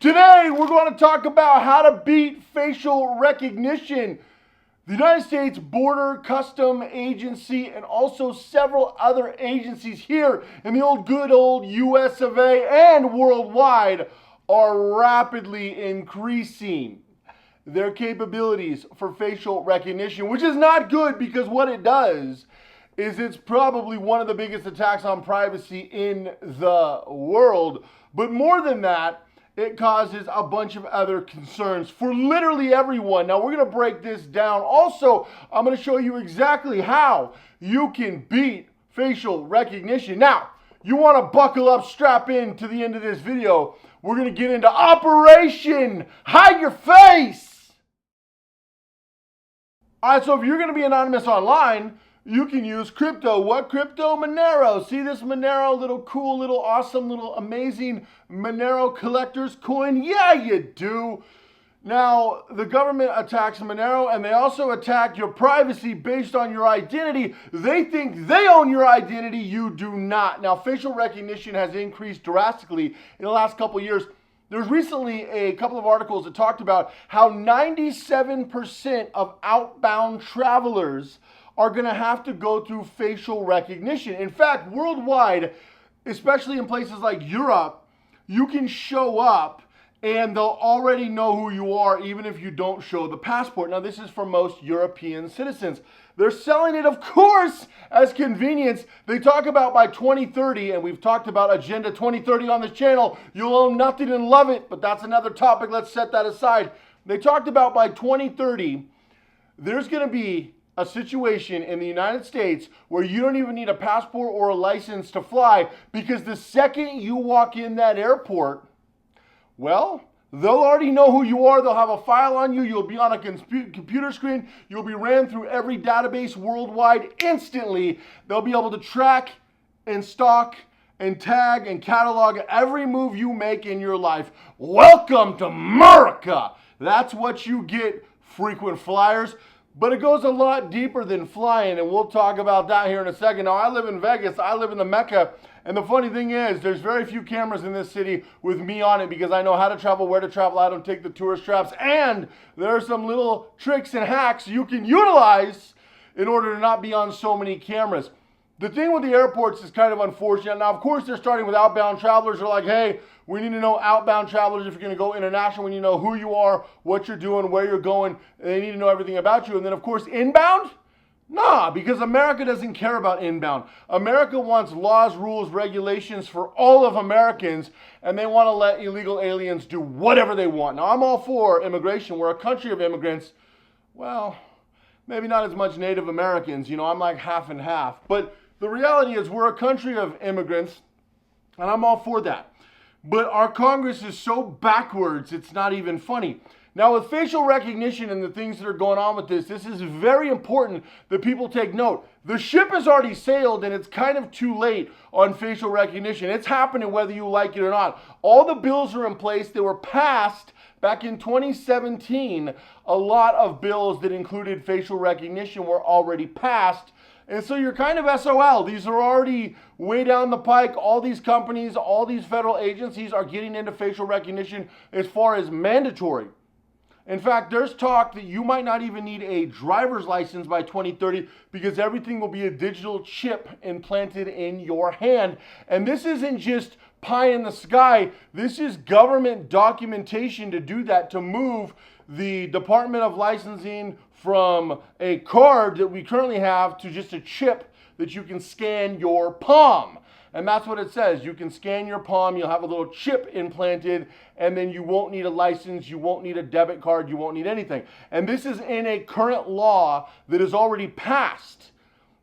Today, we're going to talk about how to beat facial recognition. The United States Border Custom Agency and also several other agencies here in the good old US of A and worldwide are rapidly increasing their capabilities for facial recognition, which is not good because what it does is it's probably one of the biggest attacks on privacy in the world. But more than that, it causes a bunch of other concerns for literally everyone. Now, we're going to break this down. Also, I'm going to show you exactly how you can beat facial recognition. Now, you want to buckle up, strap in to the end of this video. We're going to get into Operation Hide Your Face. All right, so if you're going to be anonymous online, you can use crypto. What crypto? Monero. See this Monero, little cool, little awesome, little amazing Monero collector's coin? Yeah, you do. Now, the government attacks Monero and they also attack your privacy based on your identity. They think they own your identity. You do not. Now, facial recognition has increased drastically in the last couple of years. There's recently a couple of articles that talked about how 97% of outbound travelers are going to have to go through facial recognition. In fact, worldwide, especially in places like Europe, you can show up and they'll already know who you are even if you don't show the passport. Now, this is for most European citizens. They're selling it, of course, as convenience. They talk about by 2030, and we've talked about Agenda 2030 on this channel. You'll own nothing and love it, but that's another topic. Let's set that aside. They talked about by 2030, there's going to be a situation in the United States where you don't even need a passport or a license to fly, because the second you walk in that airport, well, they'll already know who you are. They'll have a file on you. You'll be on a computer screen. You'll be ran through every database worldwide instantly. They'll be able to track and stalk and tag and catalog every move you make in your life. Welcome to America. That's what you get, frequent flyers. But it goes a lot deeper than flying, and we'll talk about that here in a second. Now, I live in Vegas. I live in the Mecca. And the funny thing is, there's very few cameras in this city with me on it because I know how to travel, where to travel. I don't take the tourist traps. And there are some little tricks and hacks you can utilize in order to not be on so many cameras. The thing with the airports is kind of unfortunate. Now, of course, they're starting with outbound travelers. They're like, hey, we need to know outbound travelers. If you're going to go international, we need to know who you are, what you're doing, where you're going. They need to know everything about you. And then, of course, inbound? Nah, because America doesn't care about inbound. America wants laws, rules, regulations for all of Americans, and they want to let illegal aliens do whatever they want. Now, I'm all for immigration. We're a country of immigrants. Well, maybe not as much Native Americans. You know, I'm like half and half. But the reality is we're a country of immigrants, and I'm all for that. But our Congress is so backwards, it's not even funny. Now, with facial recognition and the things that are going on with this is very important that people take note. The ship has already sailed, and it's kind of too late on facial recognition. It's happening whether you like it or not. All the bills are in place. They were passed back in 2017. A lot of bills that included facial recognition were already passed. And so you're kind of SOL. These are already way down the pike. All these companies, all these federal agencies are getting into facial recognition as far as mandatory. In fact, there's talk that you might not even need a driver's license by 2030 because everything will be a digital chip implanted in your hand. And this isn't just pie in the sky. This is government documentation to do that, to move the Department of Licensing from a card that we currently have to just a chip that you can scan your palm. And that's what it says. You can scan your palm, you'll have a little chip implanted, and then you won't need a license, you won't need a debit card, you won't need anything. And this is in a current law that is already passed.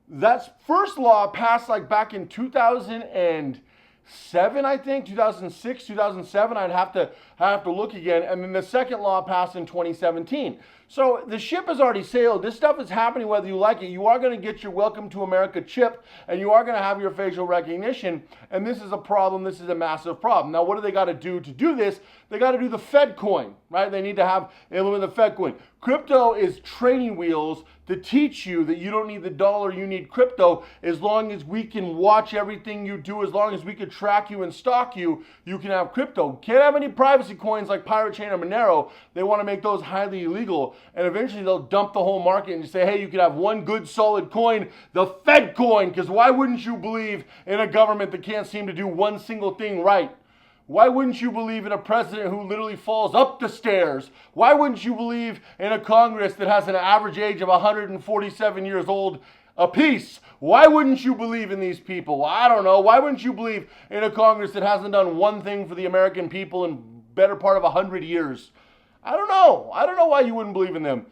That first law passed like back in 2007, I think, 2006, 2007. I'd have to look again. And then the second law passed in 2017. So the ship has already sailed. This stuff is happening whether you like it. You are going to get your Welcome to America chip, and you are going to have your facial recognition. And this is a problem. This is a massive problem. Now, what do they got to do this? They got to do the Fed coin, right? They need to implement the Fed coin. Crypto is training wheels to teach you that you don't need the dollar, you need crypto. As long as we can watch everything you do, as long as we can track you and stalk you, you can have crypto. Can't have any privacy coins like Pirate Chain or Monero. They want to make those highly illegal, and eventually they'll dump the whole market and say, hey, you can have one good solid coin, the Fed coin, because why wouldn't you believe in a government that can't seem to do one single thing right? Why wouldn't you believe in a president who literally falls up the stairs? Why wouldn't you believe in a Congress that has an average age of 147 years old apiece? Why wouldn't you believe in these people? I don't know. Why wouldn't you believe in a Congress that hasn't done one thing for the American people in better part of 100 years? I don't know. I don't know why you wouldn't believe in them.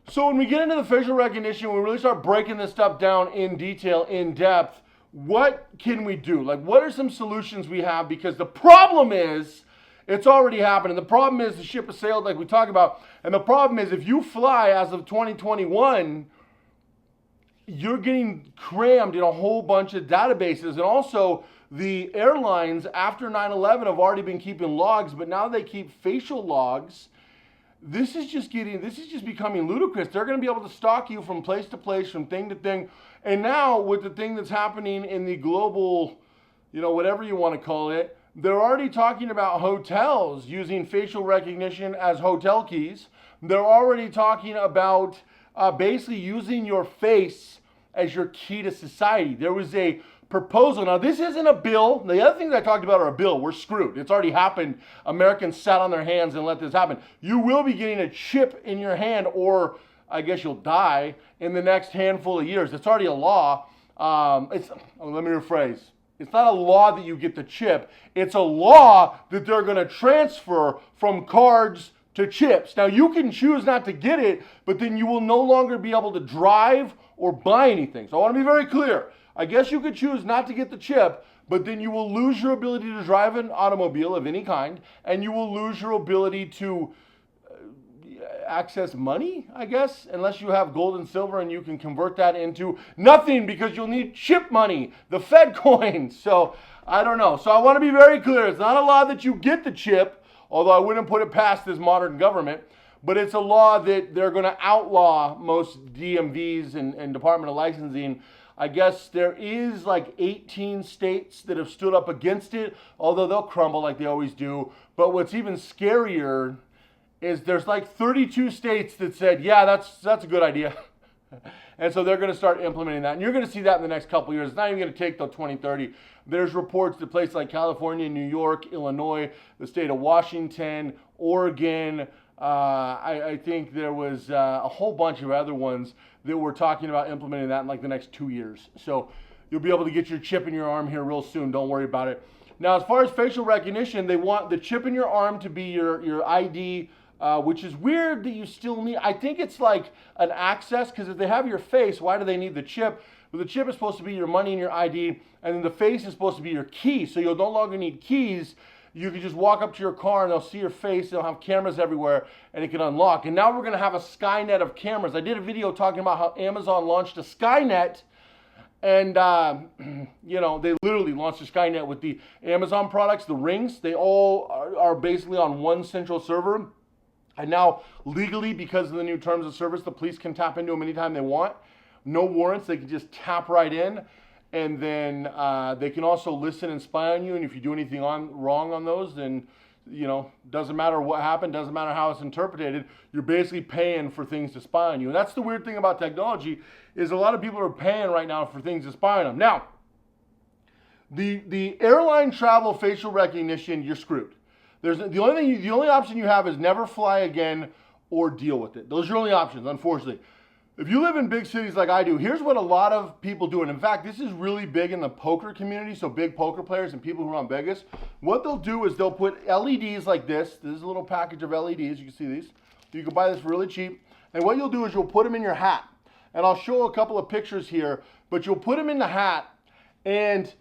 So when we get into the facial recognition, we really start breaking this stuff down in detail, in depth. What can we do? Like, what are some solutions we have? Because the problem is, it's already happened. And the problem is the ship has sailed, like we talked about. And the problem is, if you fly as of 2021, you're getting crammed in a whole bunch of databases. And also, the airlines after 9/11 have already been keeping logs, but now they keep facial logs. This is just becoming ludicrous. They're going to be able to stalk you from place to place, from thing to thing. And now with the thing that's happening in the global, whatever you want to call it, they're already talking about hotels using facial recognition as hotel keys. They're already talking about basically using your face as your key to society. There was a proposal. Now, this isn't a bill. The other things I talked about are a bill. We're screwed. It's already happened. Americans sat on their hands and let this happen. You will be getting a chip in your hand, or I guess you'll die in the next handful of years. It's already a law. Let me rephrase. It's not a law that you get the chip. It's a law that they're going to transfer from cards to chips. Now, you can choose not to get it, but then you will no longer be able to drive or buy anything. So I want to be very clear. I guess you could choose not to get the chip, but then you will lose your ability to drive an automobile of any kind, and you will lose your ability to access money, I guess, unless you have gold and silver and you can convert that into nothing, because you'll need chip money, the Fed coin. So I don't know. So I want to be very clear. It's not a law that you get the chip, although I wouldn't put it past this modern government, but it's a law that they're going to outlaw most DMVs and Department of Licensing. I guess there is like 18 states that have stood up against it, although they'll crumble like they always do. But what's even scarier is there's like 32 states that said, yeah, that's a good idea. And so they're going to start implementing that. And you're going to see that in the next couple of years. It's not even going to take till 2030. There's reports that places like California, New York, Illinois, the state of Washington, Oregon, I think there was a whole bunch of other ones that were talking about implementing that in like the next 2 years. So you'll be able to get your chip in your arm here real soon. Don't worry about it. Now, as far as facial recognition, they want the chip in your arm to be your ID, which is weird that you still need. I think it's like an access, because if they have your face, why do they need the chip? Well, the chip is supposed to be your money and your ID, and then the face is supposed to be your key. So you'll no longer need keys. You can just walk up to your car and they'll see your face. They'll have cameras everywhere and it can unlock. And now we're going to have a Skynet of cameras. I did a video talking about how Amazon launched a Skynet, and they literally launched a Skynet with the Amazon products, the rings. They all are basically on one central server. And now legally, because of the new terms of service, the police can tap into them anytime they want. No warrants. They can just tap right in. And then they can also listen and spy on you. And if you do anything wrong on those, then, doesn't matter what happened, doesn't matter how it's interpreted. You're basically paying for things to spy on you. And that's the weird thing about technology, is a lot of people are paying right now for things to spy on them. Now, the airline travel facial recognition, you're screwed. The only option you have is never fly again or deal with it. Those are your only options, unfortunately. If you live in big cities like I do, here's what a lot of people do. And in fact, this is really big in the poker community, so big poker players and people who are on Vegas. What they'll do is they'll put LEDs like this. This is a little package of LEDs. You can see these. You can buy this for really cheap. And what you'll do is you'll put them in your hat. And I'll show a couple of pictures here, but you'll put them in the hat, and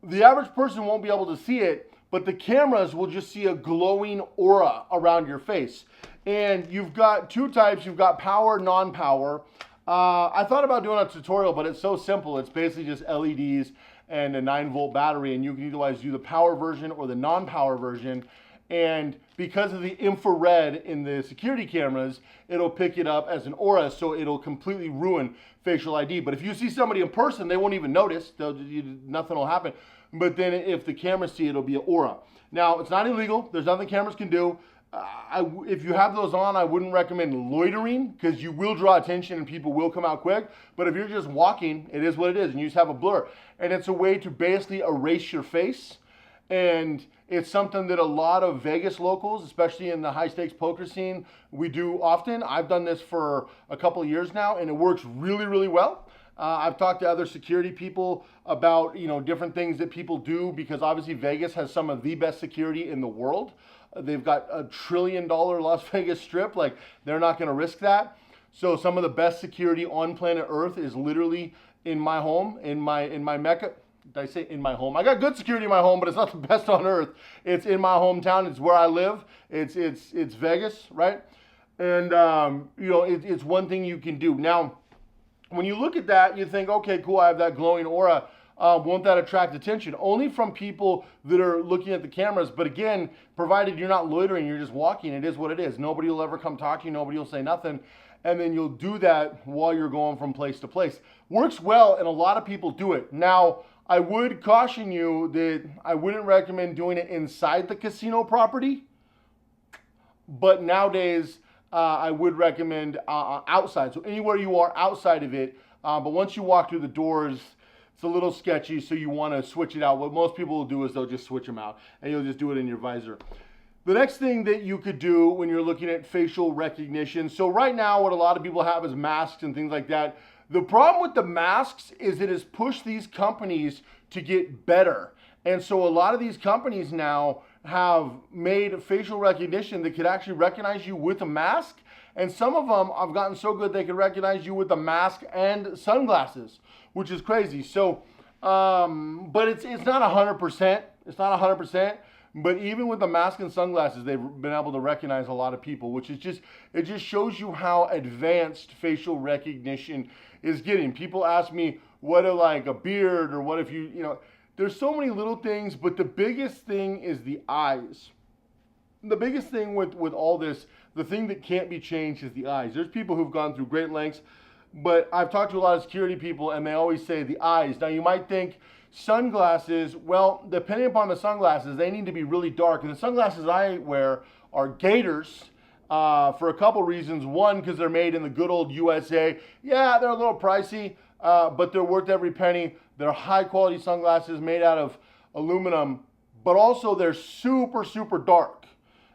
the average person won't be able to see it, but the cameras will just see a glowing aura around your face. And you've got two types. You've got power, non-power. I thought about doing a tutorial, but it's so simple. It's basically just LEDs and a 9-volt battery, and you can utilize the power version or the non-power version. And because of the infrared in the security cameras, it'll pick it up as an aura, so it'll completely ruin facial ID. But if you see somebody in person, they won't even notice. Nothing will happen. But then if the cameras see it, it'll be an aura. Now, it's not illegal. There's nothing cameras can do. If you have those on, I wouldn't recommend loitering, because you will draw attention and people will come out quick. But if you're just walking, it is what it is, and you just have a blur. And it's a way to basically erase your face. And it's something that a lot of Vegas locals, especially in the high stakes poker scene, we do often. I've done this for a couple of years now, and it works really, really well. I've talked to other security people about, different things that people do, because obviously Vegas has some of the best security in the world. They've got $1 trillion Las Vegas Strip. Like, they're not going to risk that. So some of the best security on planet Earth is literally in my home, in my Mecca. Did I say in my home? I got good security in my home, but it's not the best on earth. It's in my hometown. It's where I live. It's Vegas, right? And it's one thing you can do. Now, when you look at that, you think, okay, cool, I have that glowing aura. Won't that attract attention? Only from people that are looking at the cameras. But again, provided you're not loitering, you're just walking, it is what it is. Nobody will ever come talk to you. Nobody will say nothing. And then you'll do that while you're going from place to place. Works well, and a lot of people do it. Now, I would caution you that I wouldn't recommend doing it inside the casino property. But nowadays, I would recommend outside. So anywhere you are outside of it. But once you walk through the doors, it's a little sketchy, so you want to switch it out. What most people will do is they'll just switch them out, and you'll just do it in your visor. The next thing that you could do when you're looking at facial recognition, so right now what a lot of people have is masks and things like that. The problem with the masks is it has pushed these companies to get better. And so a lot of these companies now have made facial recognition that could actually recognize you with a mask. And some of them have gotten so good they can recognize you with a mask and sunglasses, which is crazy. So, but it's not 100%. It's not 100%. But even with the mask and sunglasses, they've been able to recognize a lot of people, which is it just shows you how advanced facial recognition is getting. People ask me, what if like a beard, or what if there's so many little things, but the biggest thing is the eyes. The biggest thing with all this, the thing that can't be changed is the eyes. There's people who've gone through great lengths, but I've talked to a lot of security people, and they always say the eyes. Now, you might think sunglasses, well, depending upon the sunglasses, they need to be really dark. And the sunglasses I wear are Gators for a couple reasons. One, because they're made in the good old USA. Yeah, they're a little pricey, but they're worth every penny. They're high quality sunglasses made out of aluminum, but also they're super, super dark.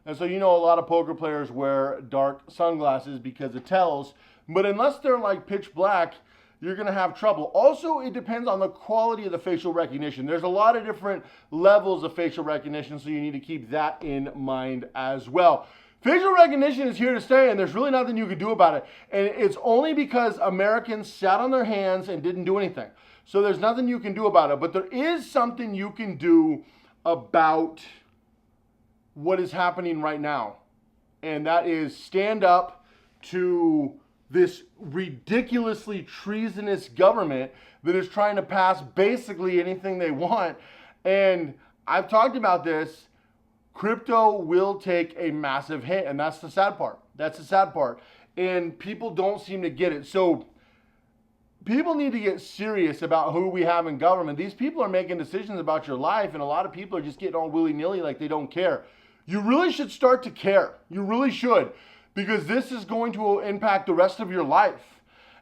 And so a lot of poker players wear dark sunglasses because it tells. But unless they're like pitch black, you're going to have trouble. Also, it depends on the quality of the facial recognition. There's a lot of different levels of facial recognition, so you need to keep that in mind as well. Facial recognition is here to stay, and there's really nothing you can do about it. And it's only because Americans sat on their hands and didn't do anything. So there's nothing you can do about it. But there is something you can do about what is happening right now. And that is stand up to this ridiculously treasonous government that is trying to pass basically anything they want. And I've talked about this. Crypto will take a massive hit, and that's the sad part. That's the sad part. And people don't seem to get it. So people need to get serious about who we have in government. These people are making decisions about your life, and a lot of people are just getting all willy-nilly like they don't care. You really should start to care. You really should, because this is going to impact the rest of your life.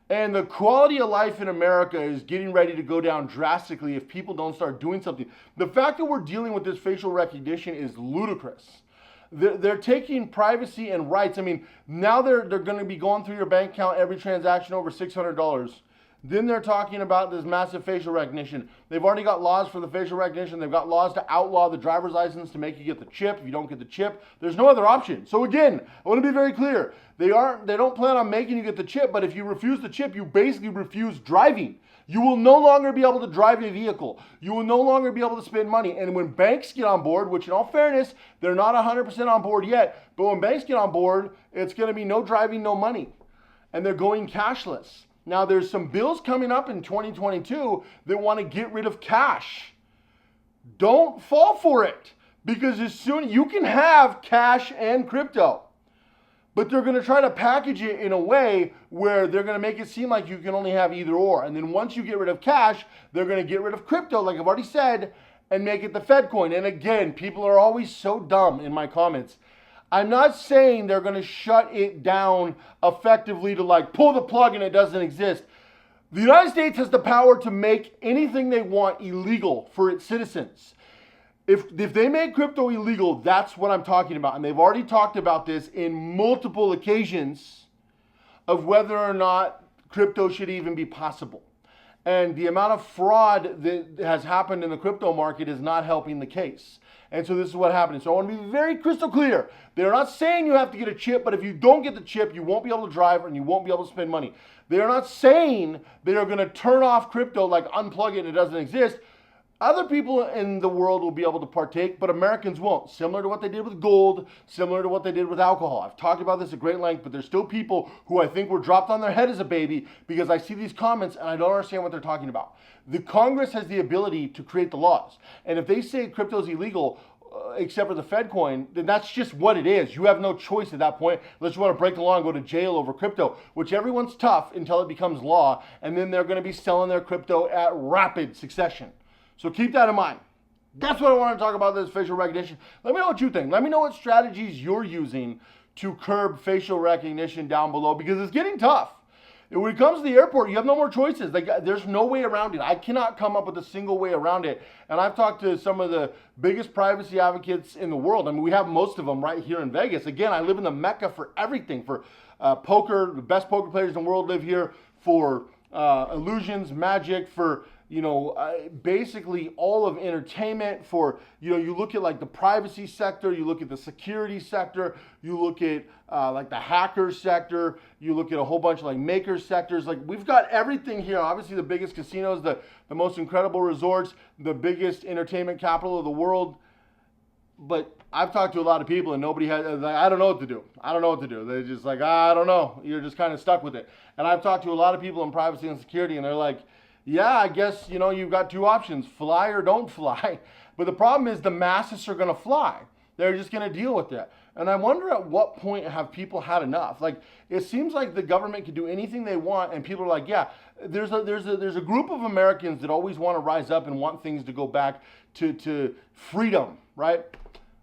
And the quality of life in America is getting ready to go down drastically if people don't start doing something. The fact that we're dealing with this facial recognition is ludicrous. They're taking privacy and rights. I mean, now they're going to be going through your bank account every transaction over $600. Then they're talking about this massive facial recognition. They've already got laws for the facial recognition. They've got laws to outlaw the driver's license to make you get the chip. If you don't get the chip, there's no other option. So again, I want to be very clear. They don't plan on making you get the chip, but if you refuse the chip, you basically refuse driving. You will no longer be able to drive a vehicle. You will no longer be able to spend money. And when banks get on board, which in all fairness, they're not 100% on board yet, but when banks get on board, it's going to be no driving, no money. And they're going cashless. Now, there's some bills coming up in 2022 that want to get rid of cash. Don't fall for it, Because as soon you can have cash and crypto, but they're going to try to package it in a way where they're going to make it seem like you can only have either or. And then once you get rid of cash, they're going to get rid of crypto, like I've already said, and make it the Fed coin. And again, people are always so dumb in my comments. I'm not saying they're going to shut it down effectively to like pull the plug and it doesn't exist. The United States has the power to make anything they want illegal for its citizens. If they make crypto illegal, that's what I'm talking about. And they've already talked about this in multiple occasions of whether or not crypto should even be possible. And the amount of fraud that has happened in the crypto market is not helping the case. And so this is what happened. So I want to be very crystal clear. They're not saying you have to get a chip, but if you don't get the chip, you won't be able to drive and you won't be able to spend money. They are not saying they are going to turn off crypto, like unplug it and it doesn't exist. Other people in the world will be able to partake, but Americans won't. Similar to what they did with gold, similar to what they did with alcohol. I've talked about this at great length, but there's still people who I think were dropped on their head as a baby because I see these comments and I don't understand what they're talking about. The Congress has the ability to create the laws. And if they say crypto is illegal, except for the Fed coin, then that's just what it is. You have no choice at that point unless you want to break the law and go to jail over crypto, which everyone's tough until it becomes law, and then they're going to be selling their crypto at rapid succession. So keep that in mind. That's what I want to talk about, this facial recognition. Let me know what you think. Let me know what strategies you're using to curb facial recognition down below, because it's getting tough. When it comes to the airport, you have no more choices. Like, there's no way around it. I cannot come up with a single way around it. And I've talked to some of the biggest privacy advocates in the world. I mean, we have most of them right here in Vegas. Again, I live in the mecca for everything. For poker, the best poker players in the world live here. For illusions, magic, for basically all of entertainment. For, you look at like the privacy sector, you look at the security sector, you look at like the hacker sector, you look at a whole bunch of like maker sectors. Like, we've got everything here. Obviously the biggest casinos, the most incredible resorts, the biggest entertainment capital of the world. But I've talked to a lot of people and nobody has, like, I don't know what to do. I don't know what to do. They're just like, I don't know. You're just kind of stuck with it. And I've talked to a lot of people in privacy and security and they're like, yeah, I guess, you've got two options, fly or don't fly. But the problem is the masses are going to fly. They're just going to deal with that. And I wonder at what point have people had enough? Like, it seems like the government can do anything they want and people are like, yeah, there's a group of Americans that always want to rise up and want things to go back to freedom, right?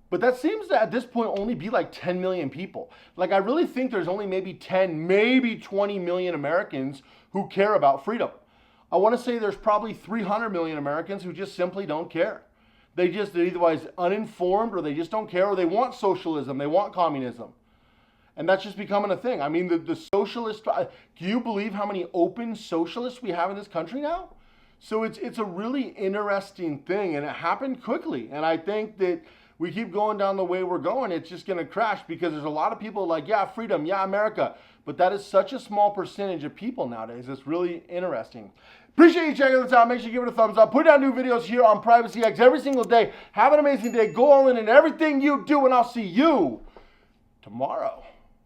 But that seems to, at this point, only be like 10 million people. Like, I really think there's only maybe 10, maybe 20 million Americans who care about freedom. I want to say there's probably 300 million Americans who just simply don't care. They're either uninformed, or they just don't care, or they want socialism, they want communism. And that's just becoming a thing. I mean, the socialist, can you believe how many open socialists we have in this country now? So it's a really interesting thing, and it happened quickly. And I think that we keep going down the way we're going, it's just going to crash, because there's a lot of people like, yeah, freedom, yeah, America. But that is such a small percentage of people nowadays. It's really interesting. Appreciate you checking this out. Make sure you give it a thumbs up. Put out new videos here on Privacy X every single day. Have an amazing day. Go all in everything you do, and I'll see you tomorrow.